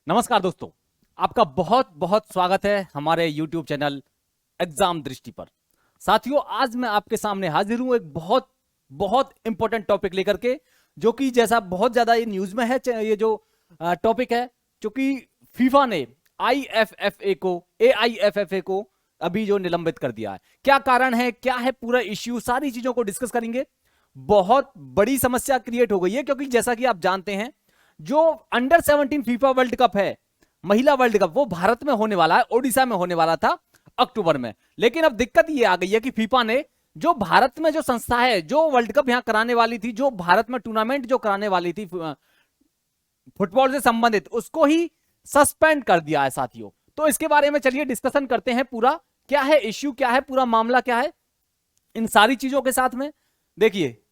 नमस्कार दोस्तों, आपका बहुत बहुत स्वागत है हमारे YouTube चैनल एग्जाम दृष्टि पर। साथियों, आज मैं आपके सामने हाजिर हूं एक बहुत बहुत इंपॉर्टेंट टॉपिक लेकर के, जो कि जैसा बहुत ज्यादा ये न्यूज में है। ये जो टॉपिक है, क्योंकि फीफा ने AIFFA को अभी जो निलंबित कर दिया है। क्या कारण है, क्या है पूरा इश्यू, सारी चीजों को डिस्कस करेंगे। बहुत बड़ी समस्या क्रिएट हो गई है, क्योंकि जैसा कि आप जानते हैं, जो अंडर 17 फीफा वर्ल्ड कप है, महिला वर्ल्ड कप, वो भारत में होने वाला है, ओडिशा में होने वाला था अक्टूबर में। लेकिन अब दिक्कत ये आ गई है कि फीफा ने जो भारत में जो संस्था है, जो वर्ल्ड कप यहां कराने वाली थी, जो भारत में टूर्नामेंट जो कराने वाली थी फुटबॉल से संबंधित, उसको ही सस्पेंड कर दिया है साथियों। तो इसके बारे में चलिए डिस्कशन करते हैं, पूरा क्या है इश्यू, क्या है पूरा मामला, क्या है इन सारी चीजों के साथ में। देखिए,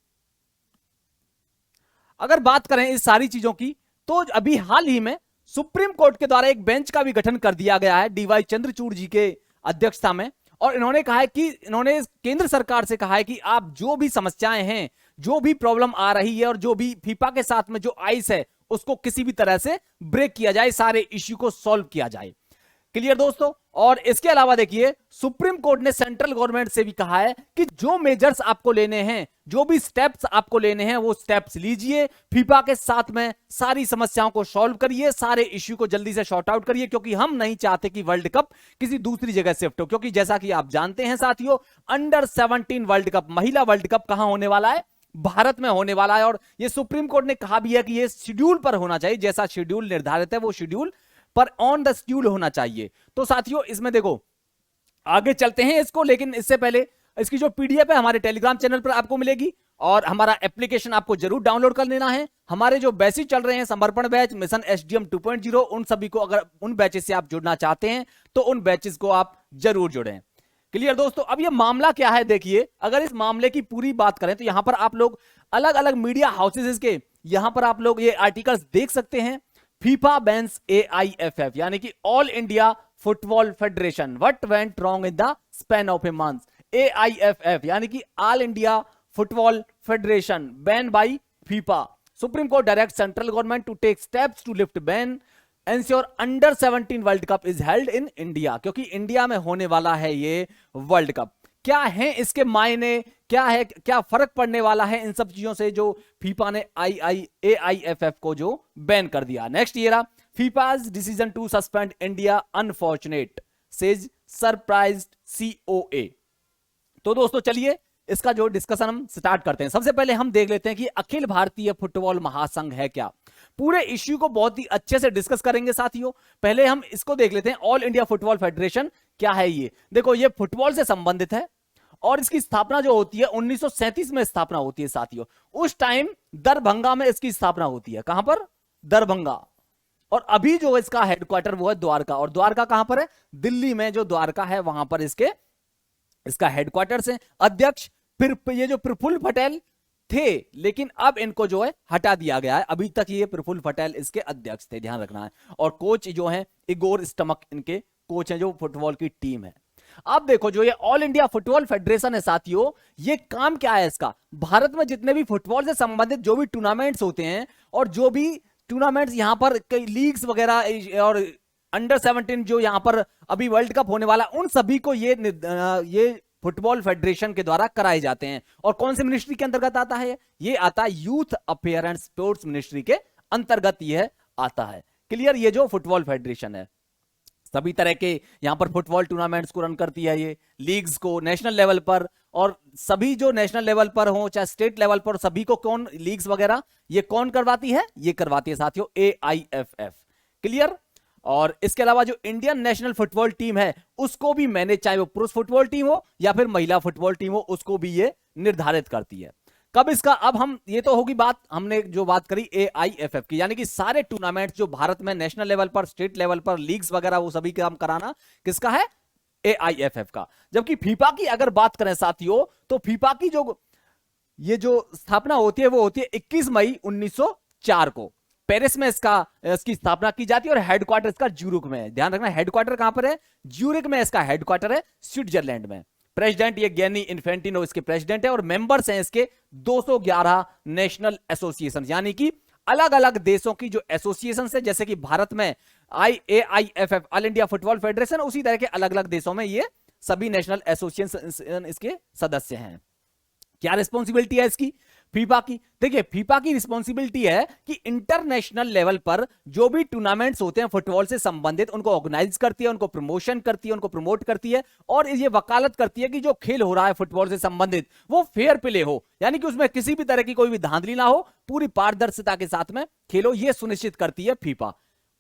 अगर बात करें इस सारी चीजों की, तो अभी हाल ही में सुप्रीम कोर्ट के द्वारा एक बेंच का भी गठन कर दिया गया है डीवाई चंद्रचूड़ जी के अध्यक्षता में। और इन्होंने कहा है कि इन्होंने केंद्र सरकार से कहा है कि आप जो भी समस्याएं हैं, जो भी प्रॉब्लम आ रही है, और जो भी फीफा के साथ में जो आइस है, उसको किसी भी तरह से ब्रेक किया जाए, सारे इश्यू को सॉल्व किया जाए। क्लियर दोस्तों। और इसके अलावा देखिए, सुप्रीम कोर्ट ने सेंट्रल गवर्नमेंट से भी कहा है कि जो मेजर्स आपको लेने हैं, जो भी स्टेप्स आपको लेने हैं, वो स्टेप्स लीजिए, फीफा के साथ में सारी समस्याओं को सॉल्व करिए, सारे इश्यू को जल्दी से शॉर्ट आउट करिए, क्योंकि हम नहीं चाहते कि वर्ल्ड कप किसी दूसरी जगह शिफ्ट हो। क्योंकि जैसा कि आप जानते हैं साथियों, अंडर 17 वर्ल्ड कप, महिला वर्ल्ड कप कहां होने वाला है? भारत में होने वाला है। और ये सुप्रीम कोर्ट ने कहा भी है कि ये शेड्यूल पर होना चाहिए, जैसा शेड्यूल निर्धारित है वो शेड्यूल पर ऑन द शेड्यूल होना चाहिए। तो साथियों, इसमें देखो, आगे चलते हैं इसको, लेकिन इससे पहले इसकी जो पीडीएफ है हमारे टेलीग्राम चैनल पर आपको मिलेगी, और हमारा एप्लीकेशन आपको जरूर डाउनलोड कर लेना है। हमारे जो बैचेस चल रहे हैं, समर्पण बैच, मिशन एसडीएम 2.0, उन सभी को, अगर उन बैचेस से आप जुड़ना चाहते हैं तो उन बैचेस को आप जरूर जुड़ें। क्लियर दोस्तों। अब ये मामला क्या है, देखिए, अगर इस मामले की पूरी बात करें तो यहां पर आप लोग अलग अलग मीडिया हाउसेस के, यहां पर आप लोग ये आर्टिकल्स देख सकते हैं। फीफा बैन्स AIFF, यानी कि All India Football Federation, what went wrong in the span of a month. AIFF यानी कि All India Football Federation ban by FIFA. Supreme Court direct central government to take steps to lift ban, ensure under 17 World Cup is held in India. क्योंकि India में होने वाला है ये world cup. क्या है इसके मायने, क्या है, क्या फर्क पड़ने वाला है इन सब चीजों से, जो फीफा ने AIFF को जो बैन कर दिया। नेक्स्ट ये रहा, FIFA's decision to suspend India unfortunate, says surprised COA। तो दोस्तों चलिए इसका जो डिस्कशन हम स्टार्ट करते हैं। सबसे पहले हम देख लेते हैं कि अखिल भारतीय फुटबॉल महासंघ है क्या। पूरे इश्यू को बहुत ही अच्छे से डिस्कस करेंगे साथियों। पहले हम इसको देख लेते हैं, ऑल इंडिया फुटबॉल फेडरेशन क्या है ये। देखो, ये फुटबॉल से संबंधित है, और इसकी स्थापना जो होती है 1937 में स्थापना होती है साथियों। उस टाइम दरभंगा में इसकी स्थापना होती है। कहां पर? दरभंगा। और अभी जो इसका हेडक्वार्टर वो है द्वारका। और द्वारका कहां पर है? दिल्ली में जो द्वारका है वहां पर इसका हेडक्वार्टर है। अध्यक्ष फिर ये जो प्रफुल्ल पटेल थे, लेकिन अब इनको जो है हटा दिया गया है। अभी तक ये प्रफुल्ल पटेल इसके अध्यक्ष थे, ध्यान रखना है। और कोच जो है इगोर स्टमक इनके कोच हैं, जो फुटबॉल की टीम है। अब देखो, जो ये ऑल इंडिया फुटबॉल फेडरेशन है साथियों, ये काम क्या है इसका? भारत में जितने भी फुटबॉल से संबंधित जो भी टूर्नामेंट्स होते हैं, और जो भी टूर्नामेंट्स यहां पर कई लीग्स वगैरह, और अंडर 17 जो यहां पर अभी वर्ल्ड कप होने वाला, उन सभी को ये फुटबॉल फेडरेशन के द्वारा कराए जाते हैं। और कौन सी मिनिस्ट्री के अंतर्गत आता है? ये आता है youth affair and sports ministry के अंतर्गत ये आता है। क्लियर। ये जो फुटबॉल फेडरेशन है, सभी तरह के यहां पर फुटबॉल टूर्नामेंट्स को रन करती है, ये लीग्स को नेशनल लेवल पर, और सभी जो नेशनल लेवल पर हो चाहे स्टेट लेवल पर, सभी को कौन, लीग्स वगैरह ये कौन करवाती है? ये करवाती है साथियों AIFF। क्लियर। और इसके अलावा जो इंडियन नेशनल फुटबॉल टीम है, उसको भी मैनेज, चाहे वो पुरुष फुटबॉल टीम हो या फिर महिला फुटबॉल टीम हो, उसको भी ये निर्धारित करती है। कब इसका, अब हम, ये तो होगी बात, हमने जो बात करी AIFF की, यानी कि सारे टूर्नामेंट जो भारत में नेशनल लेवल पर, स्टेट लेवल पर, लीग्स वगैरह, वो सभी काम कराना किसका है? AIFF का। जबकि फीफा की अगर बात करें साथियों, तो फीफा की ये जो स्थापना होती है, वो होती है 21 मई 1904 को पेरिस में इसकी स्थापना की जाती है। और हेडक्वार्टर इसका ज्यूरिख में है। ध्यान रखना, हेडक्वार्टर कहां पर है? ज्यूरिख में इसका हेडक्वार्टर है, स्विट्जरलैंड में। प्रेसिडेंट ये गियानी इन्फेंटिनो इसके प्रेसिडेंट है, और मेंबर्स हैं इसके 211 नेशनल एसोसिएशन, यानी कि अलग अलग देशों की जो एसोसिएशन है, जैसे कि भारत में AIFF all India Football federation, उसी तरह के अलग अलग देशों में ये सभी नेशनल एसोसिएशन इसके सदस्य हैं। क्या रिस्पॉन्सिबिलिटी है इसकी, फीफा की? देखिए, फीफा की रिस्पॉन्सिबिलिटी है कि इंटरनेशनल लेवल पर जो भी टूर्नामेंट्स होते हैं फुटबॉल से संबंधित, उनको ऑर्गेनाइज करती है, उनको प्रमोशन करती है, उनको प्रमोट करती है, और ये वकालत करती है कि जो खेल हो रहा है फुटबॉल से संबंधित वो फेयर प्ले हो, यानी कि उसमें किसी भी तरह की कोई भी धांधली ना हो, पूरी पारदर्शिता के साथ में खेलो, ये सुनिश्चित करती है फीफा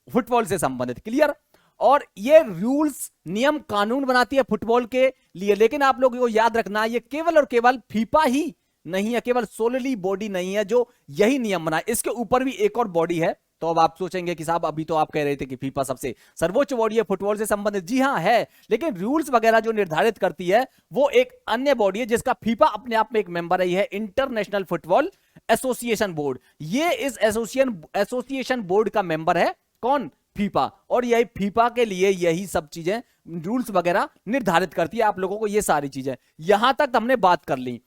फुटबॉल से संबंधित। क्लियर? और ये रूल्स, नियम, कानून बनाती है फुटबॉल के लिए। लेकिन आप लोगों को याद रखना, ये केवल और केवल फीफा ही नहीं है, केवल सोलली बॉडी नहीं है जो यही नियम बनाए, इसके ऊपर भी एक और बॉडी है। तो अब आप सोचेंगे कि साहब अभी तो आप कह रहे थे कि फीफा सबसे सर्वोच्च बॉडी है फुटबॉल से संबंधित। जी हां है, लेकिन रूल्स वगैरह जो निर्धारित करती है वो एक अन्य बॉडी है जिसका फीफा अपने आप में एक मेंबर है, इंटरनेशनल फुटबॉल एसोसिएशन बोर्ड। ये इस एसोसिएशन बोर्ड का मेंबर है कौन? फीफा। और यही फीफा के लिए यही सब चीजें, रूल्स वगैरह निर्धारित करती है आप लोगों को, ये सारी चीजें। यहां तक हमने बात कर ली।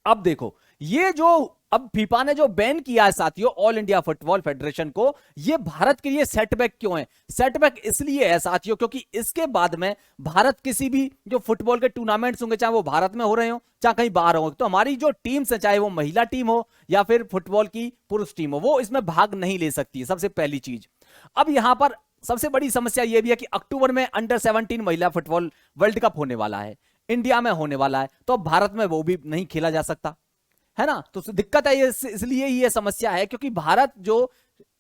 अब देखो, ये जो अब फीफा ने जो बैन किया है साथियों ऑल इंडिया फुटबॉल फेडरेशन को, ये भारत के लिए सेटबैक क्यों है? सेटबैक इसलिए है साथियों क्योंकि इसके बाद में भारत किसी भी जो फुटबॉल के टूर्नामेंट्स होंगे, चाहे वो भारत में हो रहे हो चाहे कहीं बाहर हो, तो हमारी जो टीम्स है, चाहे वो महिला टीम हो या फिर फुटबॉल की पुरुष टीम हो, वो इसमें भाग नहीं ले सकती है, सबसे पहली चीज। अब यहां पर सबसे बड़ी समस्या यह भी है कि अक्टूबर में अंडर 17 महिला फुटबॉल वर्ल्ड कप होने वाला है, इंडिया में होने वाला है, तो अब भारत में वो भी नहीं खेला जा सकता है ना। तो दिक्कत है, इसलिए ये समस्या है क्योंकि भारत जो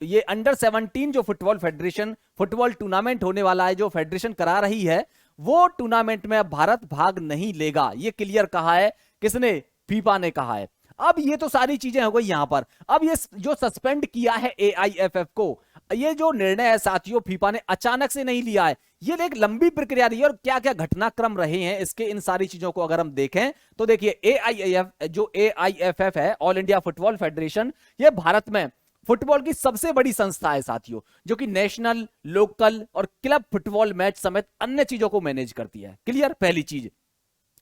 ये अंडर 17 जो फुटबॉल फेडरेशन फुटबॉल टूर्नामेंट होने वाला है, जो फेडरेशन करा रही है, वो टूर्नामेंट में भारत भाग नहीं लेगा। ये क्लियर कहा है, किसने? फीफा ने कहा है। अब ये तो सारी चीजें हो गई यहां पर। अब ये जो सस्पेंड किया है AIFF को, ये जो निर्णय है साथियों फीफा ने अचानक से नहीं लिया है, ये एक लंबी प्रक्रिया रही है। और क्या क्या घटनाक्रम रहे हैं इसके, इन सारी चीजों को अगर हम देखें तो देखिए, AIFF है ऑल इंडिया फुटबॉल फेडरेशन, ये भारत में फुटबॉल की सबसे बड़ी संस्था है साथियों, जो कि नेशनल, लोकल और क्लब फुटबॉल मैच समेत अन्य चीजों को मैनेज करती है। क्लियर? पहली चीज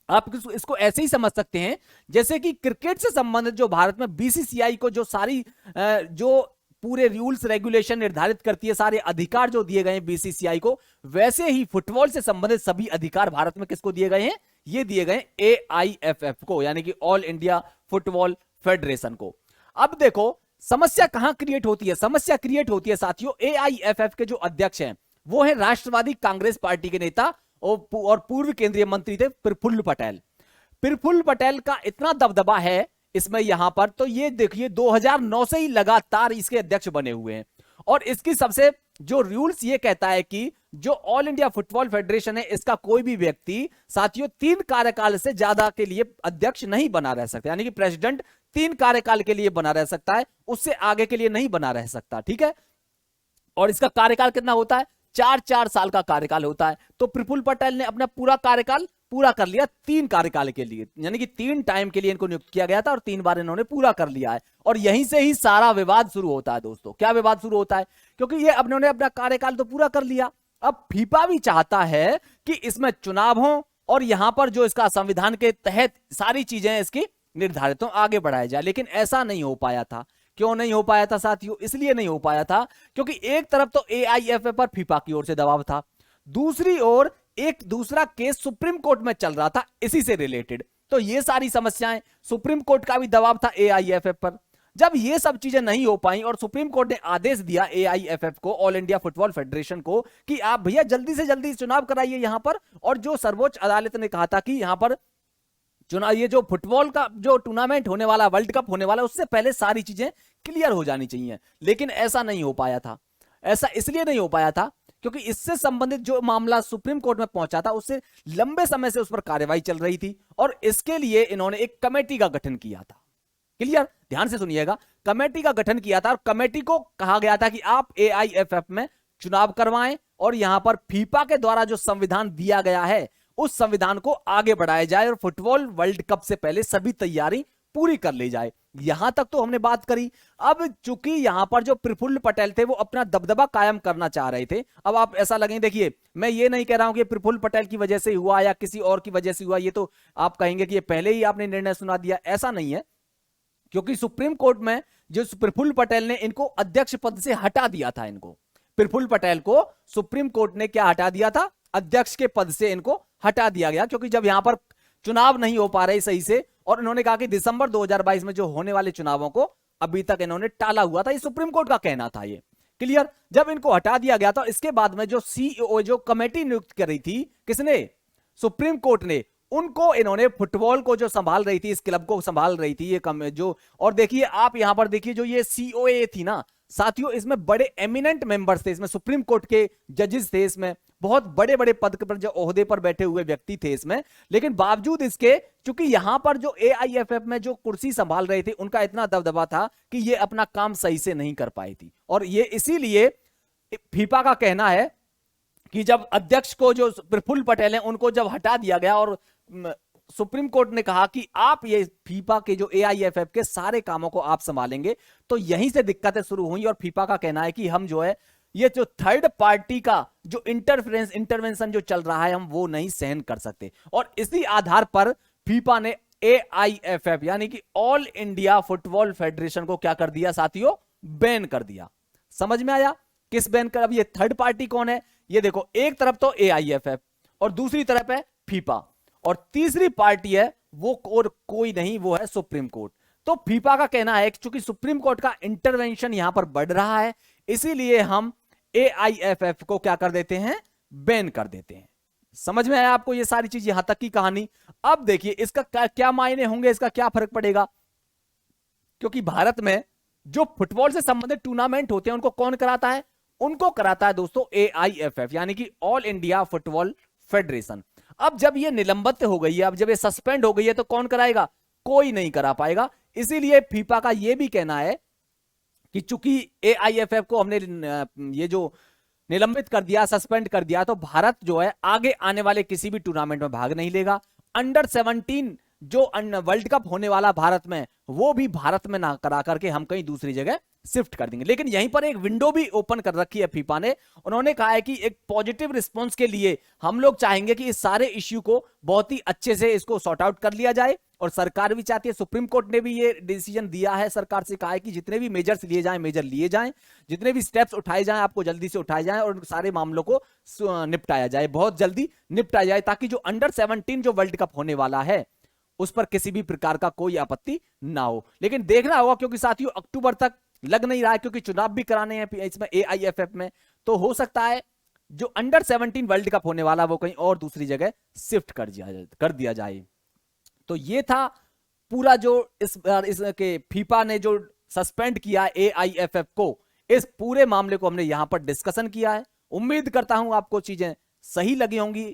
आप इसको ऐसे ही समझ सकते हैं जैसे कि क्रिकेट से संबंधित जो भारत में BCCI को जो सारी जो पूरे रूल्स रेगुलेशन निर्धारित करती है, सारे अधिकार जो दिए गए हैं BCCI को, वैसे ही फुटबॉल से संबंधित सभी अधिकार भारत में किसको दिए गए हैं? ये दिए गए AIFF को, यानी कि ऑल इंडिया फुटबॉल फेडरेशन को। अब देखो समस्या कहां क्रिएट होती है? समस्या क्रिएट होती है साथियों, AIFF के जो अध्यक्ष हैं वो है राष्ट्रवादी कांग्रेस पार्टी के नेता और पूर्व केंद्रीय मंत्री थे प्रफुल्ल पटेल। प्रफुल्ल पटेल का इतना दबदबा है इसमें यहां पर, तो ये देखिए 2009 से ही लगातार इसके अध्यक्ष बने हुए हैं। और इसकी सबसे जो रूल्स ये कहता है कि जो ऑल इंडिया फुटबॉल फेडरेशन है, इसका कोई भी व्यक्ति साथियों 3 कार्यकाल से ज्यादा के लिए अध्यक्ष नहीं बना रह सकता, यानी कि प्रेसिडेंट 3 कार्यकाल के लिए बना रह सकता है, उससे आगे के लिए नहीं बना रह सकता। ठीक है? और इसका कार्यकाल कितना होता है? 4 साल का कार्यकाल होता है। तो प्रफुल्ल पटेल ने अपना पूरा कार्यकाल पूरा कर लिया 3 कार्यकाल के लिए, यानी कि 3 टाइम के लिए इनको नियुक्त किया गया था और 3 बार इन्होंने पूरा कर लिया है। और यहीं से ही सारा विवाद शुरू होता है दोस्तों। क्या विवाद शुरू होता है? क्योंकि ये अब इन्होंने अपना कार्यकाल तो पूरा कर लिया, अब फीफा भी चाहता है कि इसमें चुनाव हो और यहां पर जो इसका संविधान के तहत सारी चीजें इसकी निर्धारित हो, आगे बढ़ाया जाए। लेकिन ऐसा नहीं हो पाया था। क्यों नहीं हो पाया था साथियों? इसलिए नहीं हो पाया था क्योंकि एक तरफ तो AIFF पर फीफा की ओर से दबाव था, दूसरी ओर एक दूसरा केस सुप्रीम कोर्ट में चल रहा था इसी से रिलेटेड। तो ये सारी समस्याएं, सुप्रीम कोर्ट का भी दबाव था AIFF पर। जब ये सब चीजें नहीं हो पाई और सुप्रीम कोर्ट ने आदेश दिया AIFF को, ऑल इंडिया फुटबॉल फेडरेशन को, कि आप भैया जल्दी से जल्दी चुनाव कराइए यहां पर, और जो सर्वोच्च अदालत ने कहा था कि यहां पर चुनाव, ये जो फुटबॉल का जो टूर्नामेंट होने वाला, वर्ल्ड कप होने वाला, उससे पहले सारी चीजें क्लियर हो जानी चाहिए। लेकिन ऐसा नहीं हो पाया था। ऐसा इसलिए नहीं हो पाया था क्योंकि इससे संबंधित जो मामला सुप्रीम कोर्ट में पहुंचा था, उससे लंबे समय से उस पर कार्यवाही चल रही थी और इसके लिए इन्होंने एक कमेटी का गठन किया था। क्लियर? ध्यान से सुनिएगा, कमेटी का गठन किया था और कमेटी को कहा गया था कि आप AIFF में चुनाव करवाएं और यहां पर फीफा के द्वारा जो संविधान दिया गया है उस संविधान को आगे बढ़ाया जाए और फुटबॉल वर्ल्ड कप से पहले सभी तैयारी पूरी कर ली जाए। यहां तक तो हमने बात करी। अब चूंकि यहां पर जो प्रफुल्ल पटेल थे वो अपना दबदबा कायम करना चाह रहे थे। अब आप ऐसा लगे, देखिए मैं ये नहीं कह रहा हूं कि प्रफुल्ल पटेल की वजह से हुआ या किसी और की वजह से हुआ, ये तो आप कहेंगे कि ये पहले ही आपने निर्णय सुना दिया, ऐसा नहीं है। क्योंकि सुप्रीम कोर्ट में जो प्रफुल्ल पटेल ने इनको अध्यक्ष पद से हटा दिया था, इनको प्रफुल्ल पटेल को सुप्रीम कोर्ट ने क्या हटा दिया था, अध्यक्ष के पद से इनको हटा दिया गया, क्योंकि जब यहां पर चुनाव नहीं हो पा रहे सही से, और इन्होंने कहा कि दिसंबर 2022 में जो होने वाले चुनावों को अभी तक इन्होंने टाला हुआ था, ये सुप्रीम कोर्ट का कहना था। ये क्लियर, जब इनको हटा दिया गया था, इसके बाद में जो सीईओ जो कमेटी नियुक्त कर रही थी, किसने, सुप्रीम कोर्ट ने, उनको इन्होंने फुटबॉल को जो संभाल रही थी, इस क्लब को संभाल रही थी ये जो, और देखिए आप यहां पर देखिए जो ये सीओए थी ना साथियों, इसमें बड़े एमिनेंट मेंबर्स थे, इसमें सुप्रीम कोर्ट के जजेस थे, इसमें बहुत बड़े बड़े पद पर जो ओहदे पर बैठे हुए व्यक्ति थे इसमें, लेकिन बावजूद इसके चूंकि यहां पर जो एआईएफएफ में जो कुर्सी संभाल रहे थे उनका इतना दबदबा था कि ये अपना काम सही से नहीं कर पाई थी, और ये इसीलिए फीफा का कहना है कि जब अध्यक्ष को जो प्रफुल्ल पटेल है उनको जब हटा दिया गया और सुप्रीम कोर्ट ने कहा कि आप ये फीफा के जो एआईएफएफ के सारे कामों को आप संभालेंगे, तो यहीं से दिक्कतें शुरू हुई, और फीफा का कहना है कि हम जो है ये जो थर्ड पार्टी का जो इंटरवेंशन जो चल रहा है हम वो नहीं सहन कर सकते, और इसी आधार पर फीफा ने एआईएफएफ यानी कि ऑल इंडिया फुटबॉल फेडरेशन को क्या कर दिया साथियों, बैन कर दिया। समझ में आया किस बैन कर, अब ये थर्ड पार्टी कौन है, ये देखो एक तरफ तो एआईएफएफ और दूसरी तरफ है फीफा, और तीसरी पार्टी है वो और कोई नहीं, वो है सुप्रीम कोर्ट। तो फीफा का कहना है कि चूंकि सुप्रीम कोर्ट का इंटरवेंशन यहां पर बढ़ रहा है, इसीलिए हम एआईएफएफ को क्या कर देते हैं, बैन कर देते हैं। समझ में आया आपको ये सारी चीज, यहां तक की कहानी। अब देखिए इसका क्या मायने होंगे, इसका क्या फर्क पड़ेगा, क्योंकि भारत में जो फुटबॉल से संबंधित टूर्नामेंट होते हैं उनको कौन कराता है, उनको कराता है दोस्तों एआईएफएफ यानी कि ऑल इंडिया फुटबॉल फेडरेशन। अब जब ये निलंबित हो गई है, अब जब ये सस्पेंड हो गई है, तो कौन कराएगा, कोई नहीं करा पाएगा। इसीलिए फीफा का ये भी कहना है कि चूंकि एआईएफएफ को हमने ये जो निलंबित कर दिया, सस्पेंड कर दिया, तो भारत जो है आगे आने वाले किसी भी टूर्नामेंट में भाग नहीं लेगा। अंडर 17 जो वर्ल्ड कप होने वाला भारत में, वो भी भारत में ना करा करके हम कहीं दूसरी जगह शिफ्ट कर देंगे। लेकिन यहीं पर एक विंडो भी ओपन कर रखी है फीफा ने, उन्होंने कहा है कि एक पॉजिटिव रिस्पांस के लिए हम लोग चाहेंगे कि इस सारे इश्यू को बहुत ही अच्छे से इसको सॉर्ट आउट कर लिया जाए, और सरकार भी चाहती है, सुप्रीम कोर्ट ने भी ये डिसीजन दिया है, सरकार से कहा है कि जितने भी मेजर्स लिए जाएं, मेजर लिए जाएं, जितने भी स्टेप्स उठाए जाएं आपको जल्दी से उठाए जाएं, और सारे मामलों को निपटाया जाए, बहुत जल्दी निपटाया जाए, ताकि जो अंडर 17 जो वर्ल्ड कप होने वाला है उस पर किसी भी प्रकार का कोई आपत्ति ना हो। लेकिन देखना होगा, क्योंकि साथियों अक्टूबर तक लग नहीं रहा है, क्योंकि चुनाव भी कराने हैं इसमें एआईएफएफ में, तो हो सकता है जो अंडर 17 वर्ल्ड कप होने वाला वो कहीं और दूसरी जगह शिफ्ट कर दिया जाए। तो ये था पूरा जो इसके फीफा ने जो सस्पेंड किया एआईएफएफ को, इस पूरे मामले को हमने यहां पर डिस्कशन किया है। उम्मीद करता हूं आपको चीजें सही लगी होंगी,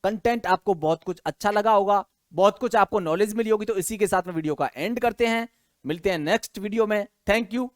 कंटेंट आपको बहुत कुछ अच्छा लगा होगा, बहुत कुछ आपको नॉलेज मिली होगी। तो इसी के साथ में वीडियो का एंड करते हैं, मिलते हैं नेक्स्ट वीडियो में। Thank you.